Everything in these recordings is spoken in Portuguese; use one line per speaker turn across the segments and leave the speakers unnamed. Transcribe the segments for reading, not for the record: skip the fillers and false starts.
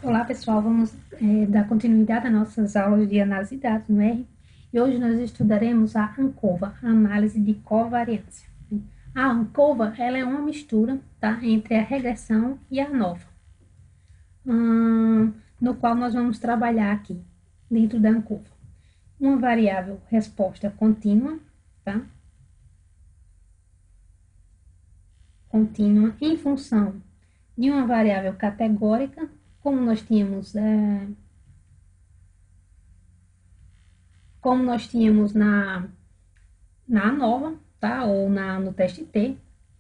Olá pessoal, vamos dar continuidade às nossas aulas de análise de dados no R e hoje nós estudaremos a ANCOVA, a análise de covariância. A ANCOVA ela é uma mistura, tá, entre a regressão e a ANOVA, no qual nós vamos trabalhar aqui dentro da ANCOVA. Uma variável resposta contínua, tá? Contínua em função de uma variável categórica, como nós tínhamos na ANOVA, tá? Ou no teste T,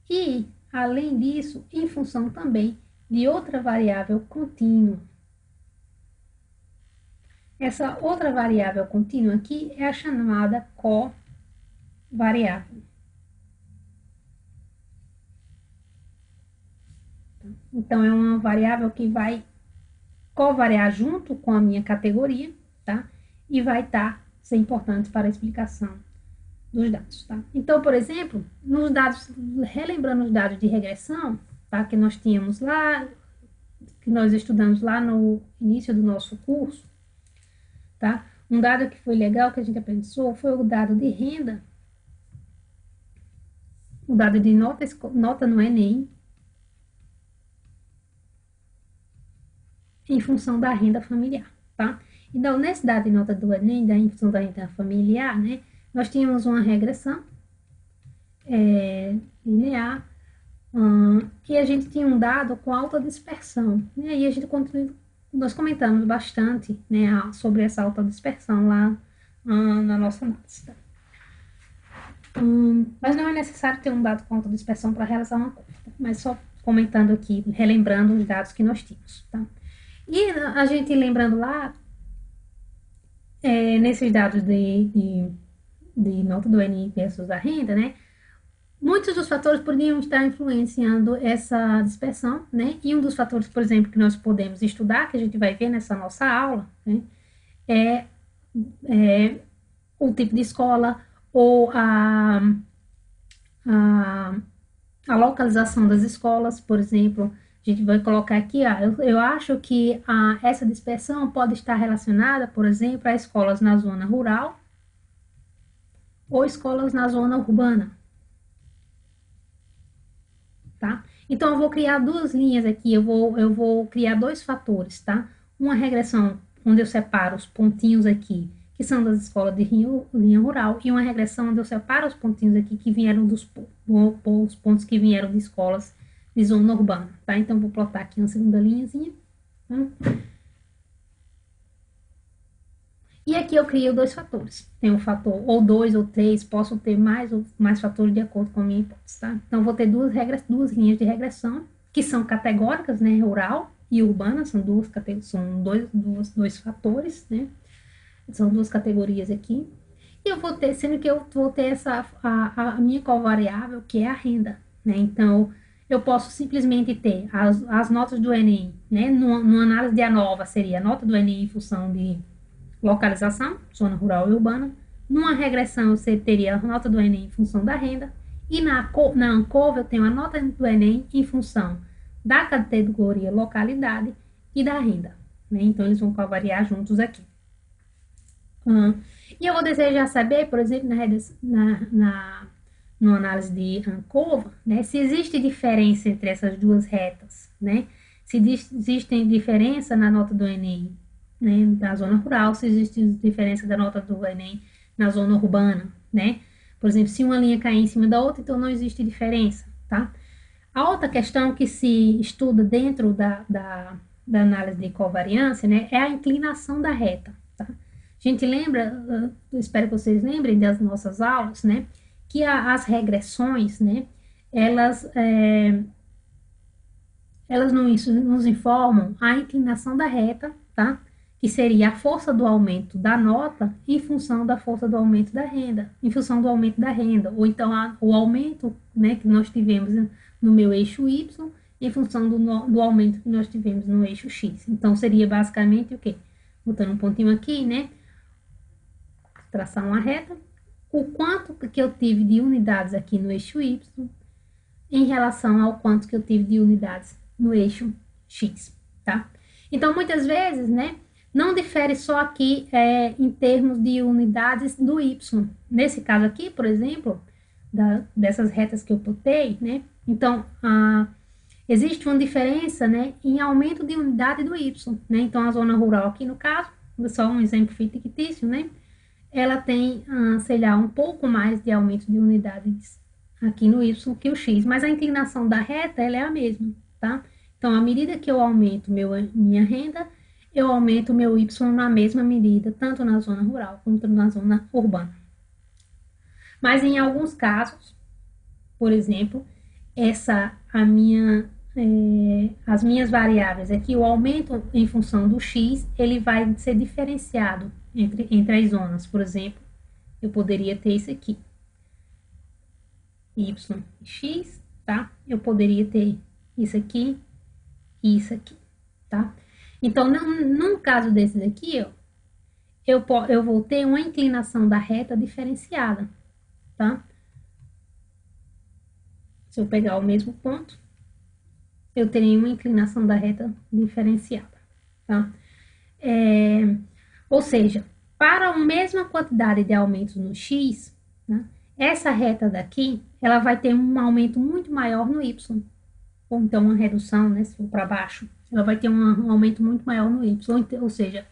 e, além disso, em função também de outra variável contínua. Essa outra variável contínua aqui é a chamada covariável. Então, é uma variável que vai covariar junto com a minha categoria, tá? E vai ser importante para a explicação dos dados, tá? Então, por exemplo, nos dados, relembrando os dados de regressão, tá? Que nós tínhamos lá, que nós estudamos lá no início do nosso curso, tá? Um dado que foi legal que a gente aprendeu foi o dado de renda, o dado de nota no Enem, em função da renda familiar, tá? Então, nesse dado de nota do Enem, em função da renda familiar, né, nós tínhamos uma regressão linear, e a gente tinha um dado com alta dispersão, né, e a gente nós comentamos bastante, né, sobre essa alta dispersão lá na nossa análise. Tá? Mas não é necessário ter um dado com alta dispersão para realizar uma conta, mas só comentando aqui, relembrando os dados que nós tínhamos, tá? E a gente lembrando lá, nesses dados de nota do Enem versus a renda, né? Muitos dos fatores poderiam estar influenciando essa dispersão, né? E um dos fatores, por exemplo, que nós podemos estudar, que a gente vai ver nessa nossa aula, né? É o tipo de escola ou a localização das escolas, por exemplo. A gente vai colocar aqui, eu acho que essa dispersão pode estar relacionada, por exemplo, a escolas na zona rural ou escolas na zona urbana. Tá? Então, eu vou criar duas linhas aqui, eu vou criar dois fatores, tá? Uma regressão onde eu separo os pontinhos aqui, que são das escolas de linha rural, e uma regressão onde eu separo os pontinhos aqui que vieram dos pontos que vieram de escolas de zona urbana, tá? Então, vou plotar aqui uma segunda linhazinha, tá? E aqui eu crio dois fatores. Tem um fator ou dois ou três, posso ter mais ou mais fatores de acordo com a minha hipótese, tá? Então, vou ter duas linhas de regressão, que são categóricas, né? Rural e urbana, são dois fatores, né? São duas categorias aqui. E eu vou ter, sendo que eu vou ter a minha covariável, que é a renda, né? Então, eu posso simplesmente ter as notas do Enem, né? Numa análise de ANOVA, seria a nota do Enem em função de localização, zona rural e urbana. Numa regressão, você teria a nota do Enem em função da renda. E na ANCOVA, eu tenho a nota do Enem em função da categoria localidade e da renda. Né? Então, eles vão covariar juntos aqui. E eu vou desejar saber, por exemplo, na análise de ANCOVA, né, se existe diferença entre essas duas retas, né? Se existe diferença na nota do Enem, né, da zona rural, se existe diferença da nota do Enem na zona urbana, né? Por exemplo, se uma linha cair em cima da outra, então não existe diferença, tá? A outra questão que se estuda dentro da análise de covariância, né, é a inclinação da reta, tá? A gente lembra, eu espero que vocês lembrem das nossas aulas, né, que as regressões, né, elas nos informam a inclinação da reta, tá? Que seria a força do aumento da nota em função da força do aumento da renda, em função do aumento da renda, ou então o aumento, né, que nós tivemos no meu eixo Y em função do aumento que nós tivemos no eixo X. Então, seria basicamente o quê? Botando um pontinho aqui, né? Traçar uma reta, o quanto que eu tive de unidades aqui no eixo Y em relação ao quanto que eu tive de unidades no eixo X, tá? Então, muitas vezes, né, não difere só aqui em termos de unidades do y. Nesse caso aqui, por exemplo, dessas retas que eu botei, né, então, existe uma diferença, né, em aumento de unidade do y, né, então a zona rural aqui no caso, só um exemplo fictício, né, ela tem, sei lá, um pouco mais de aumento de unidades aqui no y que o x, mas a inclinação da reta, ela é a mesma, tá? Então, à medida que eu aumento minha renda, eu aumento meu y na mesma medida, tanto na zona rural quanto na zona urbana. Mas em alguns casos, por exemplo, as minhas variáveis aqui, o aumento em função do x, ele vai ser diferenciado entre as zonas. Por exemplo, eu poderia ter isso aqui, y e x, tá? Eu poderia ter isso aqui e isso aqui, tá? Então, num caso desses aqui, ó, eu vou ter uma inclinação da reta diferenciada, tá? Se eu pegar o mesmo ponto, eu terei uma inclinação da reta diferenciada, tá? Ou seja, para a mesma quantidade de aumentos no x, né, essa reta daqui, ela vai ter um aumento muito maior no y, ou então uma redução, né, se for para baixo, ela vai ter um aumento muito maior no y, ou seja,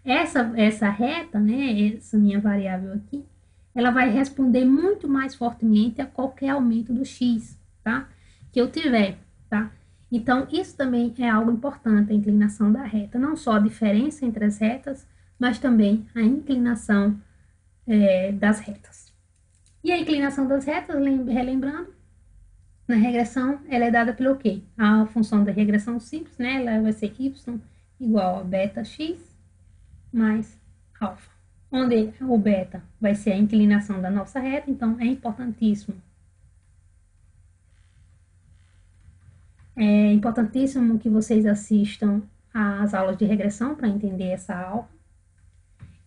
essa reta, né, essa minha variável aqui, ela vai responder muito mais fortemente a qualquer aumento do x, tá? Que eu tiver, tá? Então, isso também é algo importante, a inclinação da reta. Não só a diferença entre as retas, mas também a inclinação das retas. E a inclinação das retas, relembrando, na regressão, ela é dada pelo quê? A função da regressão simples, né? Ela vai ser y igual a beta x mais alfa. Onde o beta vai ser a inclinação da nossa reta, então é importantíssimo. É importantíssimo que vocês assistam às aulas de regressão para entender essa aula.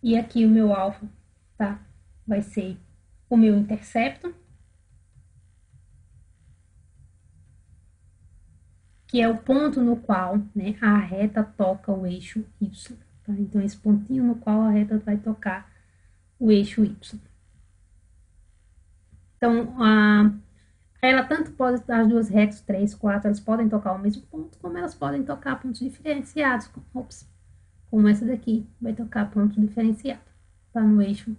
E aqui o meu alfa, tá? Vai ser o meu intercepto, que é o ponto no qual, né, a reta toca o eixo y. Tá? Então, esse pontinho no qual a reta vai tocar o eixo y. Então, ela tanto pode, as duas retas, 3, 4, elas podem tocar o mesmo ponto, como elas podem tocar pontos diferenciados. Como essa daqui vai tocar ponto diferenciado. Tá no eixo,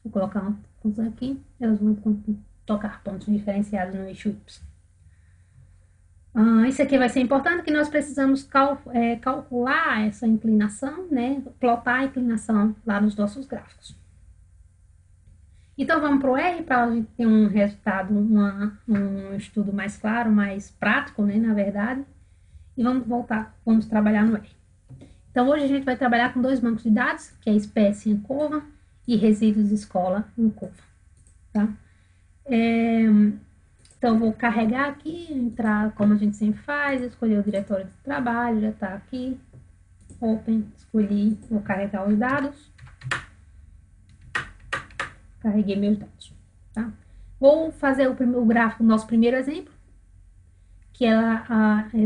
vou colocar um ponto aqui, elas vão tocar pontos diferenciados no eixo y. Isso aqui vai ser importante, que nós precisamos calcular essa inclinação, né? Plotar a inclinação lá nos nossos gráficos. Então, vamos para o R, para a gente ter um resultado, um estudo mais claro, mais prático, né, na verdade. E vamos trabalhar no R. Então, hoje a gente vai trabalhar com dois bancos de dados, que é espécie em Ancova e resíduos escola em Ancova, tá? Então, vou carregar aqui, entrar como a gente sempre faz, escolher o diretório de trabalho, já está aqui. Open, escolhi, vou carregar os dados. Carreguei meus dados, tá? Vou fazer o gráfico do nosso primeiro exemplo, que é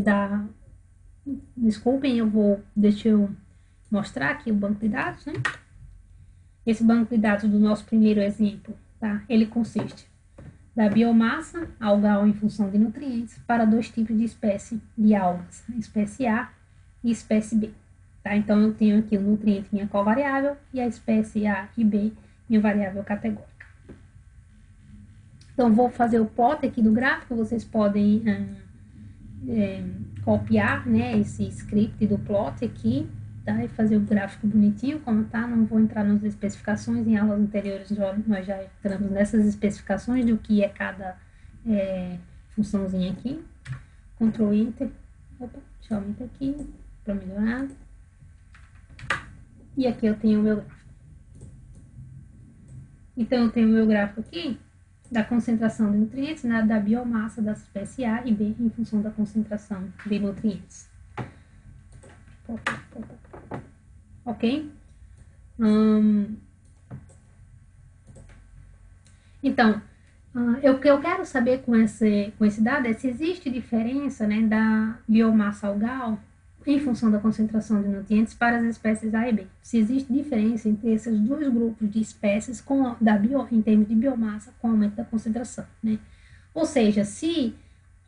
da... Desculpem, deixa eu mostrar aqui o banco de dados, né? Esse banco de dados do nosso primeiro exemplo, tá? Ele consiste da biomassa algal em função de nutrientes para dois tipos de espécie de algas, a espécie A e espécie B, tá? Então, eu tenho aqui o nutriente minha covariável e a espécie A e B minha variável categórica. Então, vou fazer o plot aqui do gráfico, vocês podem copiar, né, esse script do plot aqui, tá? E fazer o gráfico bonitinho, como tá, não vou entrar nas especificações, em aulas anteriores nós já entramos nessas especificações do que é cada funçãozinha aqui. Ctrl Enter, opa, deixa eu aumentar aqui, para melhorar. E aqui eu tenho o meu gráfico. Então, eu tenho o meu gráfico aqui da concentração de nutrientes, né, da biomassa da espécie A e B em função da concentração de nutrientes. Ok? Então, o que eu quero saber com esse dado é se existe diferença, né, da biomassa algal em função da concentração de nutrientes para as espécies A e B. Se existe diferença entre esses dois grupos de espécies em termos de biomassa com aumento da concentração, né? Ou seja, se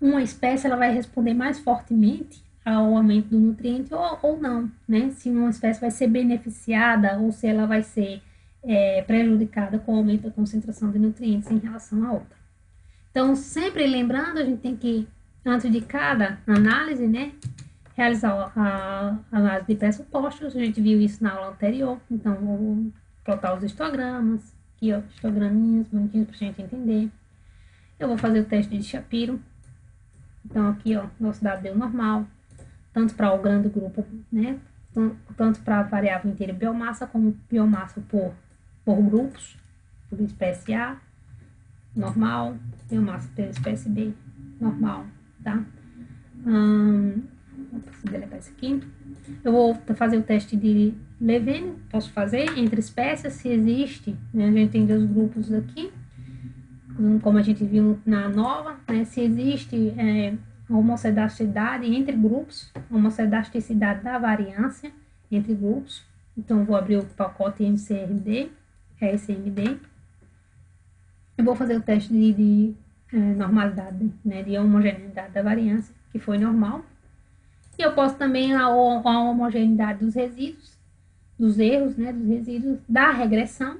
uma espécie ela vai responder mais fortemente ao aumento do nutriente ou não, né? Se uma espécie vai ser beneficiada ou se ela vai ser prejudicada com o aumento da concentração de nutrientes em relação à outra. Então, sempre lembrando, a gente tem que, antes de cada análise, né, realizar a análise de pressupostos. A gente viu isso na aula anterior. Então, vou plotar os histogramas, aqui, ó, histograminhas bonitinhos para a gente entender. Eu vou fazer o teste de Shapiro. Então, aqui, ó, nosso dado deu normal, tanto para o grande grupo, né, tanto para a variável inteira biomassa, como biomassa por grupos, por espécie A, normal, biomassa pela espécie B, normal, tá? Vou deletar isso aqui. Eu vou fazer o teste de Levene, posso fazer entre espécies, se existe, né, a gente tem dois grupos aqui, como a gente viu na nova, né, se existe homocedasticidade entre grupos, homocedasticidade da variância entre grupos. Então, vou abrir o pacote MCRD, SMD. Eu vou fazer o teste de normalidade, né, de homogeneidade da variância, que foi normal. E eu posso também a homogeneidade dos resíduos, dos erros, né, dos resíduos da regressão,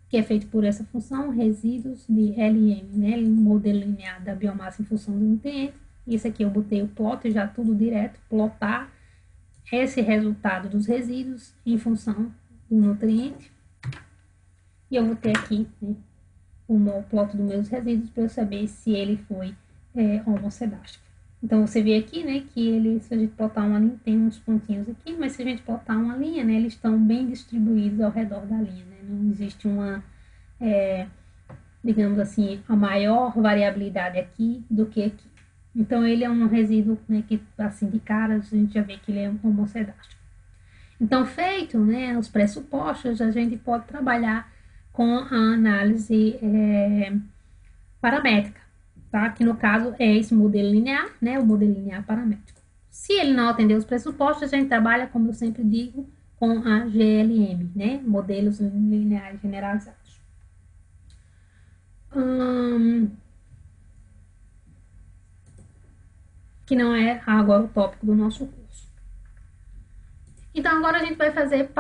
que é feito por essa função, resíduos de LM, né, modelo linear da biomassa em função do nutriente. Isso aqui eu botei o plot, já tudo direto, plotar esse resultado dos resíduos em função do nutriente. E eu vou ter aqui, né, o plot dos meus resíduos para eu saber se ele foi homocedástico. Então, você vê aqui, né, que ele, se a gente plotar uma linha, tem uns pontinhos aqui, mas se a gente plotar uma linha, né, eles estão bem distribuídos ao redor da linha, né, não existe uma, digamos assim, a maior variabilidade aqui do que aqui. Então, ele é um resíduo, né, que, assim, de cara, a gente já vê que ele é homocedástico. Então, feito, né, os pressupostos, a gente pode trabalhar com a análise paramétrica, tá? Que no caso é esse modelo linear, né, o modelo linear paramétrico. Se ele não atender os pressupostos, a gente trabalha, como eu sempre digo, com a GLM, né, modelos lineares generalizados. Que não é agora o tópico do nosso curso. Então, agora a gente vai fazer,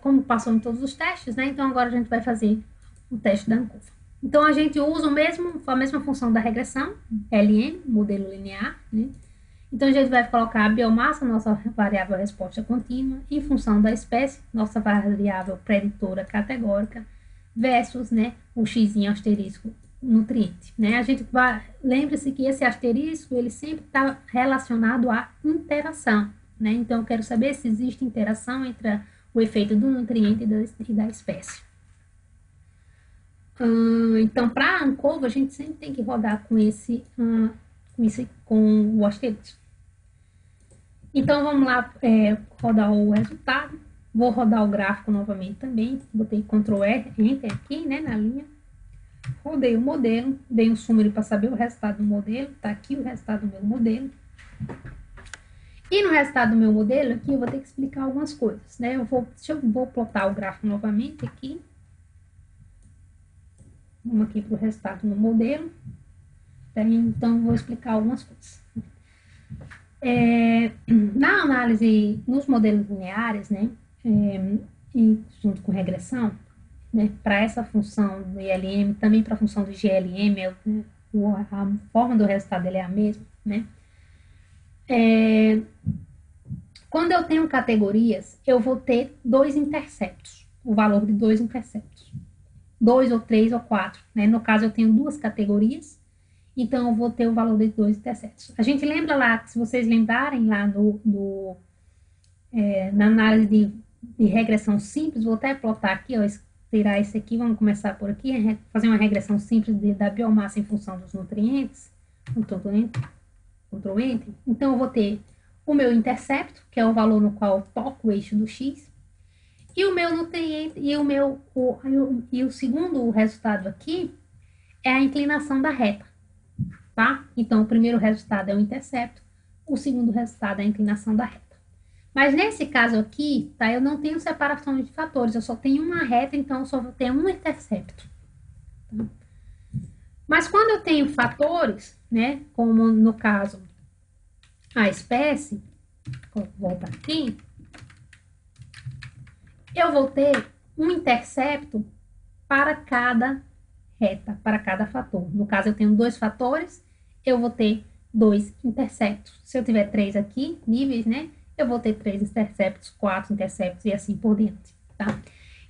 como passou em todos os testes, né? Então, agora a gente vai fazer o teste da ANCOVA. Então, a gente usa a mesma função da regressão, LM, modelo linear, né? Então, a gente vai colocar a biomassa, nossa variável resposta contínua, em função da espécie, nossa variável preditora categórica, versus, né, o x asterisco nutriente, né? A gente vai, lembre-se que esse asterisco, ele sempre está relacionado à interação, né? Então, eu quero saber se existe interação entre o efeito do nutriente e da espécie. Então, para a ANCOVA, a gente sempre tem que rodar com o asterisco. Então, vamos lá rodar o resultado. Vou rodar o gráfico novamente também. Botei Ctrl R, Enter aqui, né, na linha. Rodei o modelo, dei um summary para saber o resultado do modelo. Tá aqui o resultado do meu modelo. E no resultado do meu modelo aqui, eu vou ter que explicar algumas coisas, né? Eu vou plotar o gráfico novamente aqui. Vamos aqui para o resultado do modelo. Então, vou explicar algumas coisas. Na análise, nos modelos lineares, né, e junto com regressão, né, para essa função do ILM, também para a função do GLM, a forma do resultado é a mesma, né? Quando eu tenho categorias, eu vou ter dois interceptos, o valor de dois interceptos, 2 ou 3 ou 4, né? No caso, eu tenho duas categorias, então eu vou ter o valor de dois interceptos. A gente lembra lá, se vocês lembrarem lá na análise de regressão simples, vou até plotar aqui, ó, tirar esse aqui, vamos começar por aqui, fazer uma regressão simples da biomassa em função dos nutrientes, Ctrl Enter. Então, eu vou ter o meu intercepto, que é o valor no qual eu toco o eixo do X, e o meu nutriente, e o segundo resultado aqui é a inclinação da reta, tá? Então, o primeiro resultado é o intercepto, o segundo resultado é a inclinação da reta. Mas nesse caso aqui, tá, eu não tenho separação de fatores, eu só tenho uma reta, então eu só vou ter um intercepto. Tá? Mas quando eu tenho fatores, né, como no caso a espécie, vou voltar aqui, eu vou ter um intercepto para cada reta, para cada fator. No caso, eu tenho dois fatores, eu vou ter dois interceptos. Se eu tiver três aqui, níveis, né? Eu vou ter três interceptos, quatro interceptos e assim por diante, tá?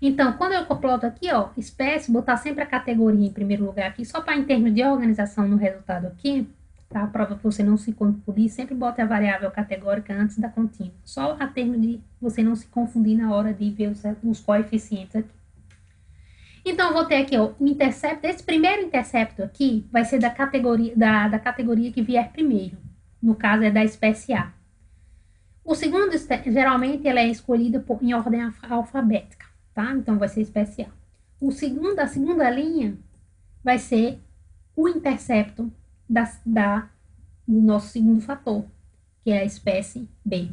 Então, quando eu ploto aqui, ó, espécie, botar sempre a categoria em primeiro lugar aqui, só para em termos de organização no resultado aqui, tá? Prova que você não se confundir, sempre bota a variável categórica antes da contínua. Só a termo de você não se confundir na hora de ver os coeficientes aqui. Então, eu vou ter aqui, ó, o intercepto. Esse primeiro intercepto aqui vai ser da categoria que vier primeiro. No caso, é da espécie A. O segundo, geralmente, ela é escolhida em ordem alfabética, tá? Então, vai ser espécie A. A segunda linha vai ser o intercepto do nosso segundo fator, que é a espécie B,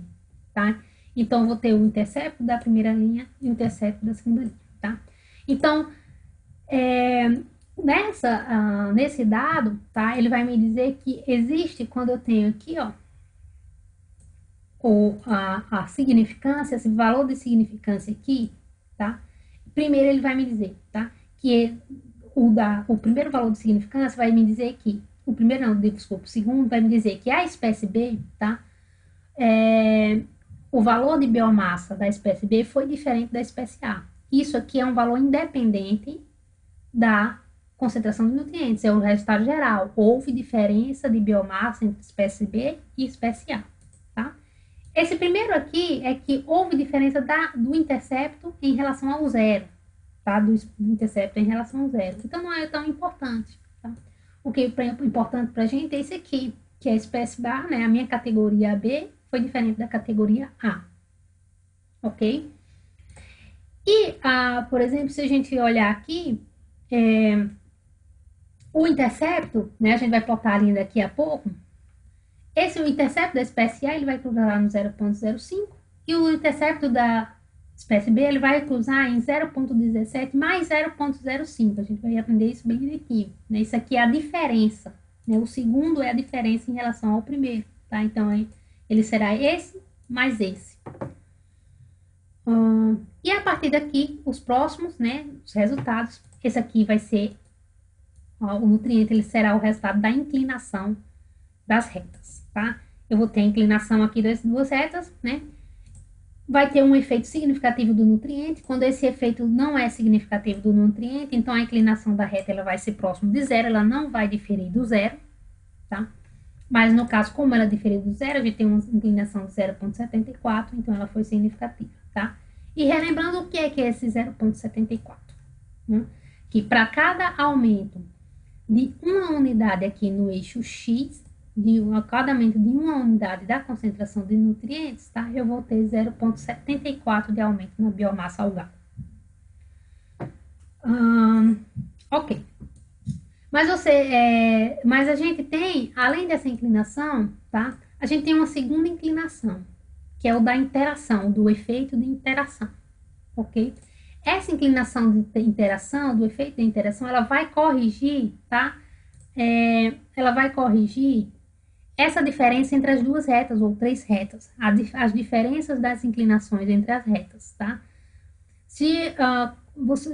tá? Então, eu vou ter o intercepto da primeira linha e o intercepto da segunda linha, tá? Então, nesse dado, tá? Ele vai me dizer que existe, quando eu tenho aqui, ó, a significância, esse valor de significância aqui, tá? Primeiro ele vai me dizer, tá? Que o primeiro valor de significância vai me dizer que, o primeiro não, desculpa, o segundo vai me dizer que a espécie B, tá? O valor de biomassa da espécie B foi diferente da espécie A. Isso aqui é um valor independente da concentração de nutrientes, é o resultado geral. Houve diferença de biomassa entre espécie B e espécie A, tá? Esse primeiro aqui é que houve diferença do intercepto em relação ao zero, tá? Do intercepto em relação ao zero. Então, não é tão importante, tá? O que é importante para a gente é esse aqui, que é a espécie A, né? A minha categoria B foi diferente da categoria A, ok? E, por exemplo, se a gente olhar aqui, o intercepto, né? A gente vai plotar ali daqui a pouco. O intercepto da espécie A, ele vai cruzar no 0,05 e o intercepto da espécie B, ele vai cruzar em 0,17 mais 0,05. A gente vai aprender isso bem direitinho, né? Isso aqui é a diferença, né? O segundo é a diferença em relação ao primeiro, tá? Então, ele será esse mais esse. E a partir daqui, os próximos, né? Os resultados, esse aqui vai ser, o nutriente, ele será o resultado da inclinação das retas, tá? Eu vou ter a inclinação aqui das duas retas, né? Vai ter um efeito significativo do nutriente. Quando esse efeito não é significativo do nutriente, então a inclinação da reta ela vai ser próximo de zero, ela não vai diferir do zero, tá? Mas no caso, como ela diferiu do zero, a gente tem uma inclinação de 0,74, então ela foi significativa, tá? E relembrando o que é esse 0,74, né? Que para cada aumento de uma unidade aqui no eixo X, a cada aumento de uma unidade da concentração de nutrientes, tá? Eu vou ter 0,74 de aumento na biomassa algada. Ok. Mas a gente tem, além dessa inclinação, tá? A gente tem uma segunda inclinação, que é o da interação, do efeito de interação, ok? Essa inclinação de interação, do efeito de interação, ela vai corrigir, tá? Ela vai corrigir essa diferença entre as duas retas ou três retas, as diferenças das inclinações entre as retas, tá? Se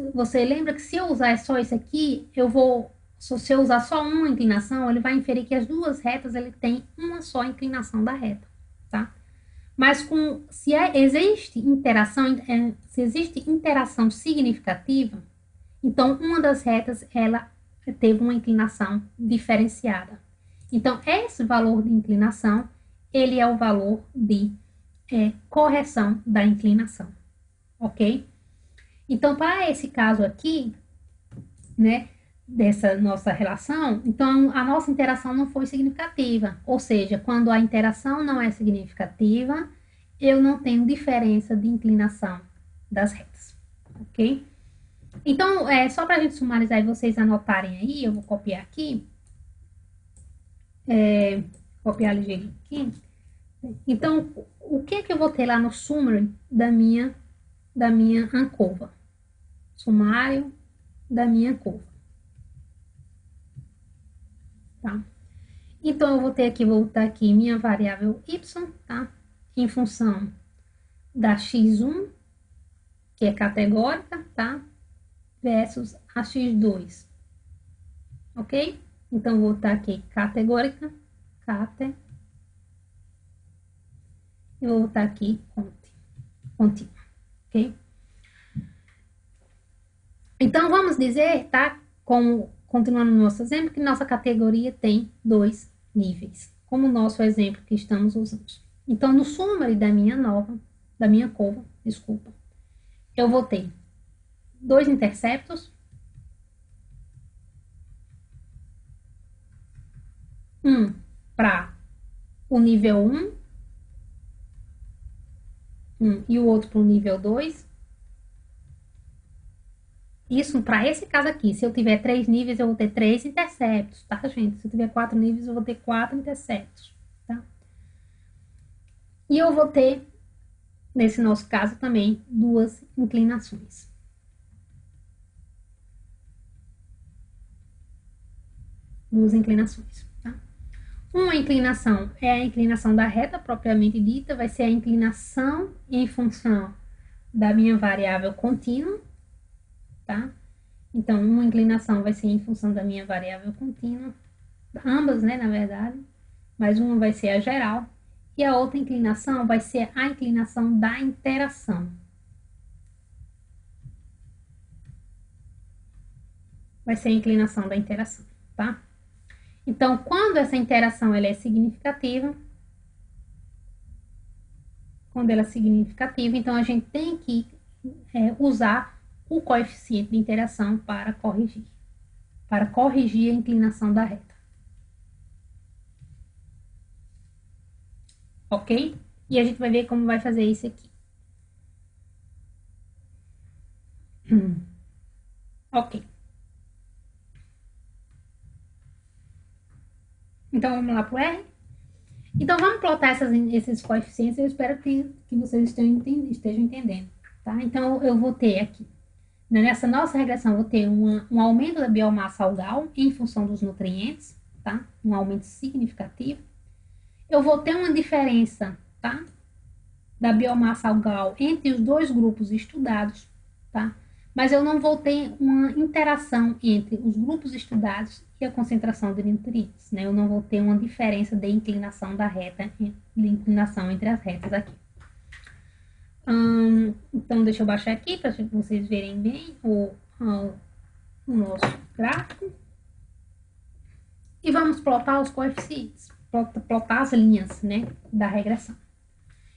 você lembra que se eu usar só isso aqui, se eu usar só uma inclinação, ele vai inferir que as duas retas ele tem uma só inclinação da reta, tá? Mas se existe interação significativa, então uma das retas ela teve uma inclinação diferenciada. Então, esse valor de inclinação, ele é o valor de correção da inclinação, ok? Então, para esse caso aqui, né, dessa nossa relação, então a nossa interação não foi significativa. Ou seja, quando a interação não é significativa, eu não tenho diferença de inclinação das retas, ok? Então, só para a gente sumarizar e vocês anotarem aí, eu vou copiar aqui. Copiar ligeirinho aqui. Então, o que é que eu vou ter lá no summary da minha ANCOVA? Sumário da minha ANCOVA. Tá? Então, eu vou ter aqui, vou botar aqui minha variável y, tá? Em função da x1, que é categórica, tá? Versus a x2, ok? Então, vou botar aqui categórica, e vou botar aqui contínua, ok? Então, vamos dizer, tá? Como, continuando no nosso exemplo, que nossa categoria tem 2 níveis, como o nosso exemplo que estamos usando. Então, no summary da minha curva, desculpa, eu vou ter 2 interceptos, um para o nível 1 e o outro para o nível 2. Isso para esse caso aqui. Se eu tiver 3 níveis, eu vou ter 3 interceptos, tá, gente? Se eu tiver 4 níveis, eu vou ter 4 interceptos, tá? E eu vou ter, nesse nosso caso também, 2 inclinações. Duas inclinações, tá? Uma inclinação é a inclinação da reta propriamente dita, vai ser a inclinação em função da minha variável contínua, tá? Então, uma inclinação vai ser em função da minha variável contínua, ambas, né, na verdade, mas uma vai ser a geral, e a outra inclinação vai ser a inclinação da interação. Vai ser a inclinação da interação, tá? Então, quando essa interação ela é significativa, então a gente tem que usar o coeficiente de interação para corrigir a inclinação da reta. Ok? E a gente vai ver como vai fazer isso aqui. Ok. Então, vamos lá para o R? Então, vamos plotar esses coeficientes. Eu espero que vocês estejam entendendo. Tá? Então, eu vou ter aqui, nessa nossa regressão, eu vou ter um aumento da biomassa algal em função dos nutrientes, tá? Um aumento significativo. Eu vou ter uma diferença, tá? Da biomassa algal entre os dois grupos estudados, tá? Mas eu não vou ter uma interação entre os grupos estudados e a concentração de nutrientes, né? Eu não vou ter uma diferença de inclinação da reta, de inclinação entre as retas aqui. Então, deixa eu baixar aqui para vocês verem bem o nosso gráfico. E vamos plotar os coeficientes, plotar as linhas, né, da regressão.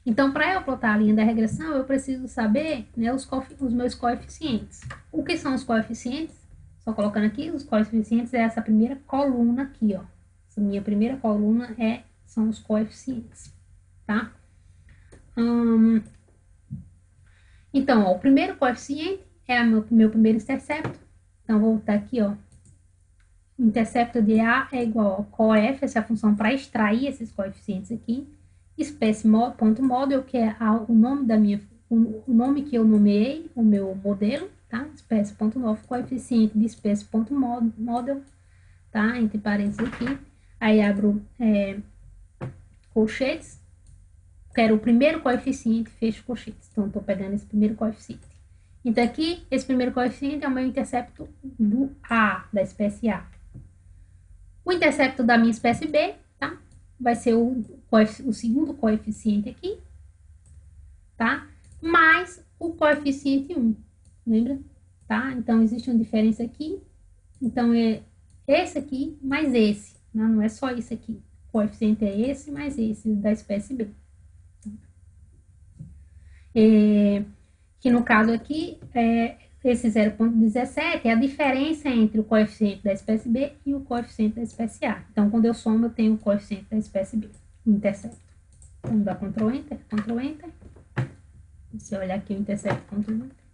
Então, para eu plotar a linha da regressão, eu preciso saber, né, os meus coeficientes. O que são os coeficientes? Só colocando aqui, os coeficientes é essa primeira coluna aqui, ó. Essa minha primeira coluna são os coeficientes, tá? Então, ó, o primeiro coeficiente é o meu primeiro intercepto. Então, vou botar aqui, ó. O intercepto de A é igual a coef, essa é a função para extrair esses coeficientes aqui. Espécie.model, que é o nome que eu nomeei, o meu modelo, tá? Espécie.nove, coeficiente de espécie.model, tá? Entre parênteses aqui. Aí abro colchetes. Quero o primeiro coeficiente, fecho colchetes. Então, estou pegando esse primeiro coeficiente. Então, aqui, esse primeiro coeficiente é o meu intercepto do A, da espécie A. O intercepto da minha espécie B, tá? Vai ser o segundo coeficiente aqui, tá? Mais o coeficiente 1, lembra? Tá? Então, existe uma diferença aqui. Então, é esse aqui mais esse, né? Não é só isso aqui. O coeficiente é esse mais esse, da espécie B. Que no caso aqui, esse 0,17 é a diferença entre o coeficiente da espécie B e o coeficiente da espécie A. Então, quando eu somo, eu tenho o coeficiente da espécie B, o intercepto. Vamos dar Ctrl Enter, Ctrl Enter. Se eu olhar aqui o intercepto, Ctrl Enter.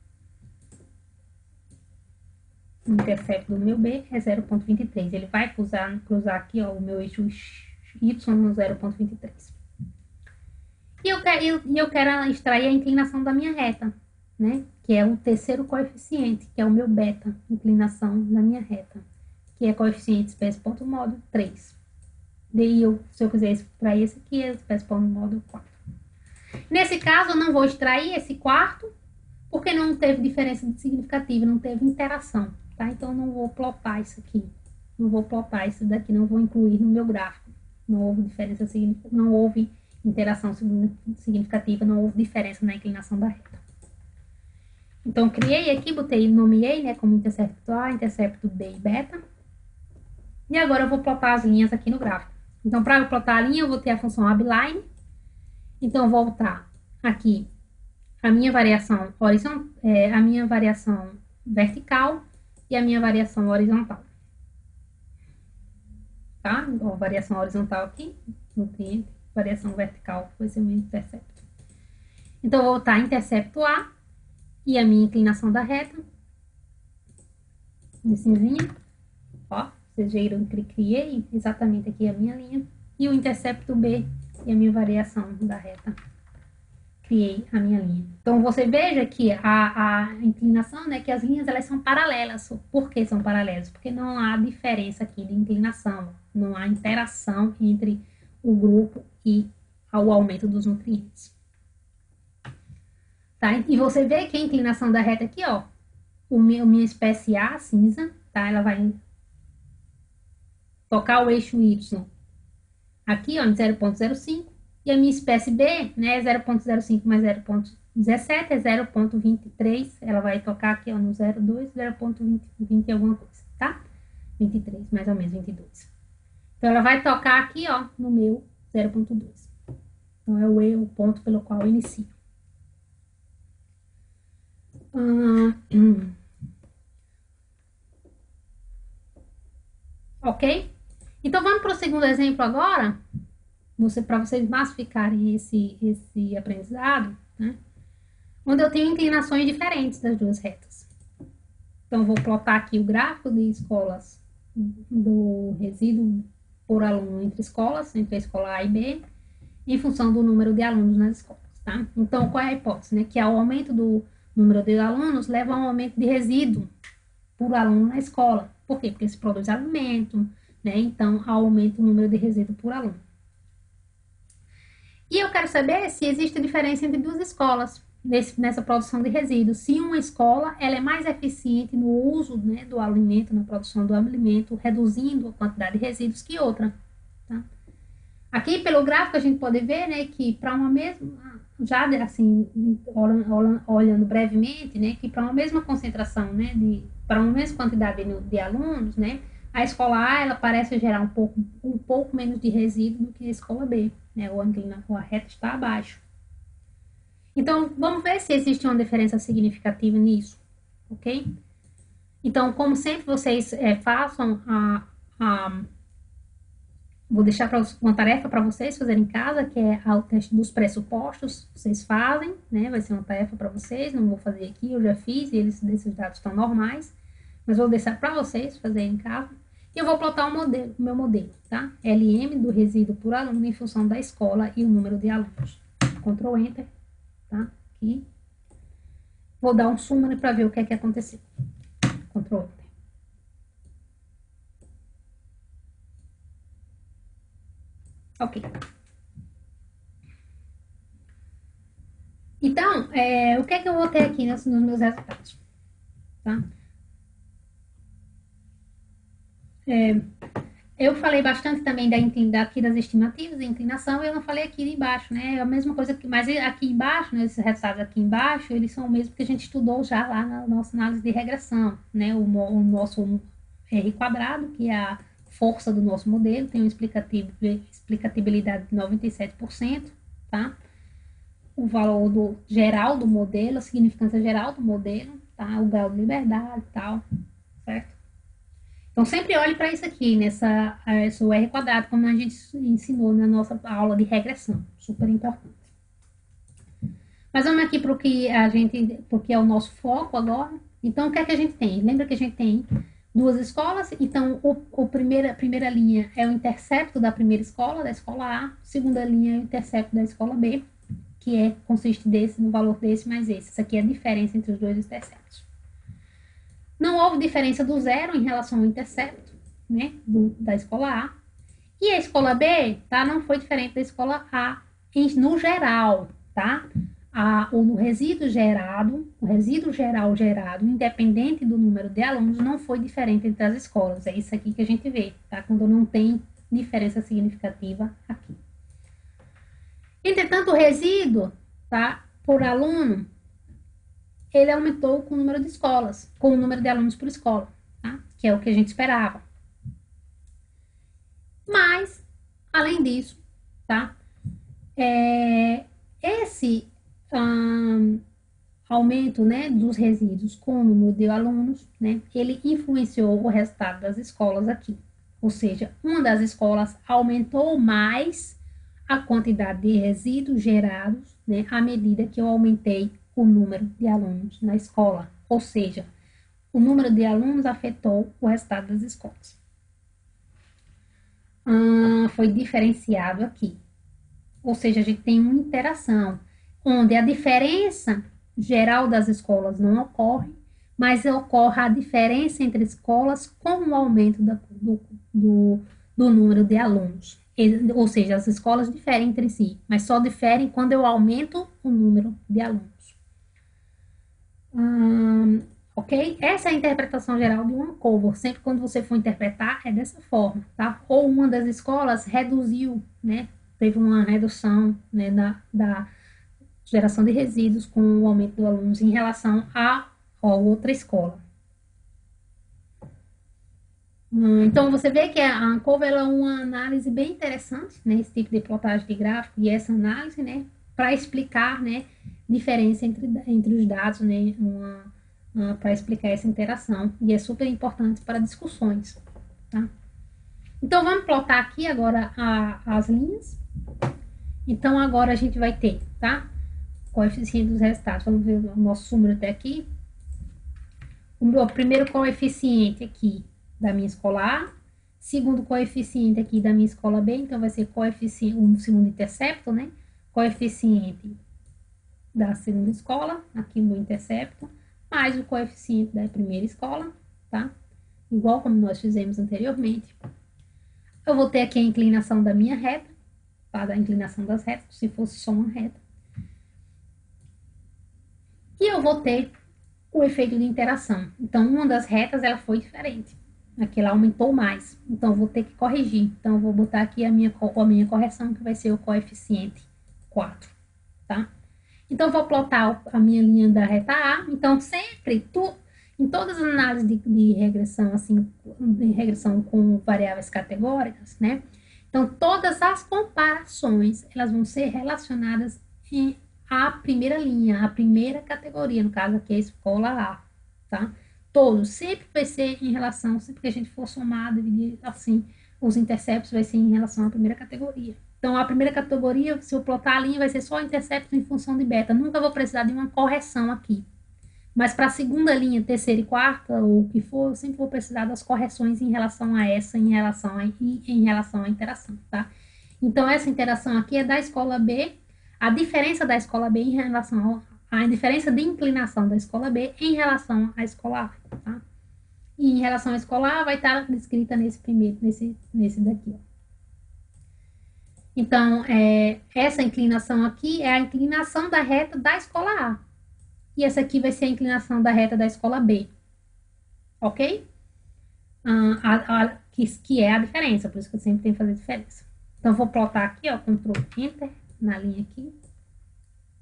O intercepto do meu B é 0,23. Ele vai cruzar aqui, ó, o meu eixo Y no 0,23. E eu quero extrair a inclinação da minha reta, né? Que é o terceiro coeficiente, que é o meu beta, inclinação da minha reta, que é coeficiente espécie ponto módulo 3. Daí, se eu quiser extrair esse aqui, é espécie ponto módulo 4. Nesse caso, eu não vou extrair esse quarto, porque não teve diferença significativa, não teve interação, tá? Então, eu não vou plotar isso aqui. Não vou plotar isso daqui, não vou incluir no meu gráfico. Não houve diferença significativa, não houve interação significativa, não houve diferença na inclinação da reta. Então, criei aqui, nomeei, né, como intercepto A, intercepto B e beta. E agora eu vou plotar as linhas aqui no gráfico. Então, para eu plotar a linha, eu vou ter a função abline. Então, eu vou voltar aqui a minha variação a minha variação vertical e a minha variação horizontal. Tá? Ó, variação horizontal aqui, nutriente, variação vertical vai ser o meu intercepto. Então, eu vou voltar intercepto A e a minha inclinação da reta. De cinzinha. Ó, vocês viram que criei exatamente aqui a minha linha. E o intercepto B e a minha variação da reta. Criei a minha linha. Então, você veja que a inclinação, né, que as linhas elas são paralelas. Por que são paralelas? Porque não há diferença aqui de inclinação. Não há interação entre o grupo e o aumento dos nutrientes. Tá? E você vê que a inclinação da reta aqui, ó, minha espécie A, cinza, tá? Ela vai tocar o eixo Y aqui, ó, em 0,05. E a minha espécie B, né, 0,05 mais 0,17 é 0,23. Ela vai tocar aqui, ó, no 0,2, 0,20 alguma coisa, tá? 23, mais ou menos, 22. Então, ela vai tocar aqui, ó, no meu 0,2. Então, é o ponto pelo qual eu inicio. Ok? Então, vamos para o segundo exemplo agora, para vocês massificarem esse aprendizado, né? Onde eu tenho inclinações diferentes das duas retas. Então, eu vou plotar aqui o gráfico de escolas do resíduo por aluno entre escolas, entre a escola A e B, em função do número de alunos nas escolas, tá? Então, qual é a hipótese, né? Que o aumento do número de alunos leva a um aumento de resíduo por aluno na escola. Por quê? Porque se produz alimento, né? Então, aumenta o número de resíduo por aluno. E eu quero saber se existe diferença entre duas escolas nessa produção de resíduos. Se uma escola ela é mais eficiente no uso, né, do alimento, na produção do alimento, reduzindo a quantidade de resíduos que outra. Tá? Aqui, pelo gráfico, a gente pode ver, né, que para uma mesma, já assim, olhando brevemente, né, que para uma mesma concentração, né, para uma mesma quantidade de alunos, né, a escola A ela parece gerar um pouco menos de resíduo do que a escola B, né, a reta está abaixo. Então, vamos ver se existe uma diferença significativa nisso, ok? Então, como sempre, vocês façam vou deixar uma tarefa para vocês fazerem em casa, que é o teste dos pressupostos. Vocês fazem, né? Vai ser uma tarefa para vocês. Não vou fazer aqui, eu já fiz e esses dados estão normais. Mas vou deixar para vocês fazerem em casa. E eu vou plotar o meu modelo, tá? LM do resíduo por aluno em função da escola e o número de alunos. Ctrl Enter, tá? Aqui. Vou dar um summary para ver o que é que aconteceu. Ctrl Enter. Ok. Então, o que é que eu vou ter aqui nos meus resultados? Tá? Eu falei bastante também aqui das estimativas de inclinação, eu não falei aqui embaixo, né? É a mesma coisa mas aqui embaixo, né, esses resultados aqui embaixo, eles são o mesmo que a gente estudou já lá na nossa análise de regressão, né? O nosso R quadrado, que é a força do nosso modelo, tem uma explicatibilidade de 97%, tá? O valor geral do modelo, a significância geral do modelo, tá? O grau de liberdade e tal, certo? Então, sempre olhe para isso aqui, esse R quadrado, como a gente ensinou na nossa aula de regressão. Super importante. Mas vamos aqui para porque é o nosso foco agora. Então, o que é que a gente tem? Lembra que a gente tem duas escolas? Então, a primeira linha é o intercepto da primeira escola, da escola A. Segunda linha é o intercepto da escola B. consiste no valor desse mais esse. Isso aqui é a diferença entre os dois interceptos. Não houve diferença do zero em relação ao intercepto, né, da escola A. E a escola B, tá, não foi diferente da escola A no geral, tá? O resíduo geral gerado, independente do número de alunos, não foi diferente entre as escolas. É isso aqui que a gente vê, tá? Quando não tem diferença significativa aqui. Entretanto, o resíduo, tá, por aluno, ele aumentou com o número de escolas, com o número de alunos por escola, tá? Que é o que a gente esperava. Mas, além disso, tá? Esse aumento, né, dos resíduos com o número de alunos, né, ele influenciou o resultado das escolas aqui. Ou seja, uma das escolas aumentou mais a quantidade de resíduos gerados, né, à medida que eu aumentei o número de alunos na escola. Ou seja, o número de alunos afetou o resultado das escolas. Foi diferenciado aqui. Ou seja, a gente tem uma interação, onde a diferença geral das escolas não ocorre, mas ocorre a diferença entre escolas com o aumento do número de alunos. Ou seja, as escolas diferem entre si, mas só diferem quando eu aumento o número de alunos. Ok? Essa é a interpretação geral de uma cohort. Sempre quando você for interpretar, é dessa forma, tá? Ou uma das escolas reduziu, né? Teve uma redução, né, da geração de resíduos com o aumento dos alunos em relação a outra escola. Então, você vê que a cohort é uma análise bem interessante, né, esse tipo de plotagem de gráfico e essa análise, né, para explicar, né, diferença entre os dados, né, para explicar essa interação, e é super importante para discussões, tá? Então, vamos plotar aqui agora as linhas. Então, agora a gente vai ter, tá? Coeficiente dos resultados. Vamos ver o nosso número até aqui. O primeiro coeficiente aqui da minha escola A. Segundo coeficiente aqui da minha escola B. Então, vai ser coeficiente, o segundo intercepto, né? Coeficiente da segunda escola, aqui no intercepto, mais o coeficiente da primeira escola, tá? Igual como nós fizemos anteriormente. Eu vou ter aqui a inclinação da minha reta, tá? Da inclinação das retas, se fosse só uma reta. E eu vou ter o efeito de interação. Então, uma das retas, ela foi diferente. Aquela aumentou mais. Então, eu vou ter que corrigir. Então, eu vou botar aqui a minha correção, que vai ser o coeficiente 4, tá? Então, eu vou plotar a minha linha da reta A. Então, sempre, em todas as análises de regressão, assim, de regressão com variáveis categóricas, né? Então, todas as comparações, elas vão ser relacionadas à primeira linha, à primeira categoria, no caso aqui é a escola A, tá? Todos, sempre vai ser em relação, sempre que a gente for somar, dividir assim, os interceptos vai ser em relação à primeira categoria. Então, a primeira categoria, se eu plotar a linha, vai ser só interceptos em função de beta. Nunca vou precisar de uma correção aqui. Mas para a segunda linha, terceira e quarta, ou o que for, eu sempre vou precisar das correções em relação a essa, em relação à interação, tá? Então, essa interação aqui é da escola B, a diferença da escola B em relação a diferença de inclinação da escola B em relação à escola A, tá? E em relação à escola A vai estar descrita nesse daqui, ó. Então, essa inclinação aqui é a inclinação da reta da escola A. E essa aqui vai ser a inclinação da reta da escola B. Ok? Que é a diferença, por isso que eu sempre tenho que fazer diferença. Então, eu vou plotar aqui, ó, Ctrl Enter, na linha aqui.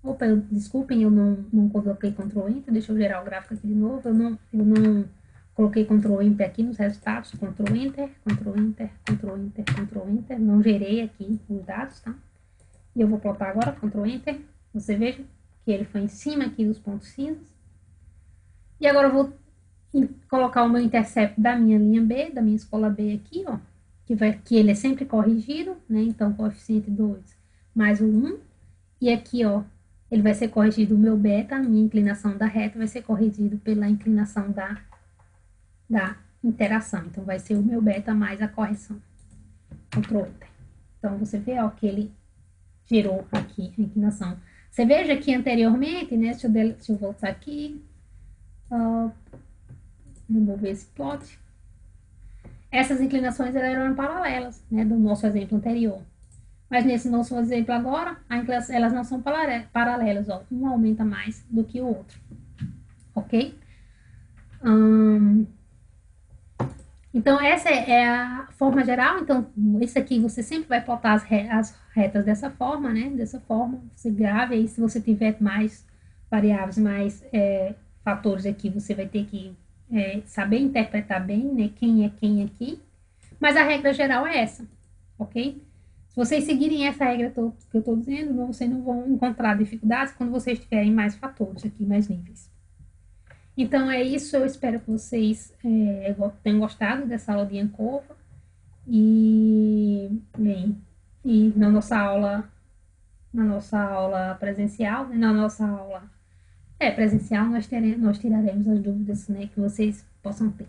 Opa, desculpem, eu não coloquei Ctrl Enter, deixa eu gerar o gráfico aqui de novo. Eu não coloquei Ctrl Enter aqui nos resultados, Ctrl Enter, Ctrl Enter, Ctrl Enter, Ctrl Enter. Não gerei aqui os dados, tá? E eu vou plotar agora, Ctrl Enter. Você veja que ele foi em cima aqui dos pontos cinzas. E agora eu vou colocar o meu intercepto da minha linha B, da minha escola B aqui, ó. Que ele é sempre corrigido, né? Então, coeficiente 2 mais o 1. E aqui, ó, ele vai ser corrigido o meu beta, a minha inclinação da reta vai ser corrigido pela inclinação da interação. Então, vai ser o meu beta mais a correção. Ctrl Enter. Então, você vê, ó, que ele gerou aqui a inclinação Você veja que anteriormente, né? Deixa eu voltar aqui. Uh, vamos ver esse plot. Essas inclinações eram paralelas, né? Do nosso exemplo anterior. Mas nesse nosso exemplo agora, elas não são paralelas, ó. Um aumenta mais do que o outro, ok? Então, essa é a forma geral. Então, esse aqui você sempre vai plotar as retas dessa forma, né? Dessa forma, você grave. Aí, se você tiver mais variáveis, mais fatores aqui, você vai ter que saber interpretar bem, né? Quem é quem aqui. Mas a regra geral é essa, ok? Se vocês seguirem essa regra que eu estou dizendo, vocês não vão encontrar dificuldades quando vocês tiverem mais fatores aqui, mais níveis. Então é isso, eu espero que vocês tenham gostado dessa aula de ANCOVA bem, e na nossa aula presencial, na nossa aula presencial, nós tiraremos as dúvidas, né, que vocês possam ter.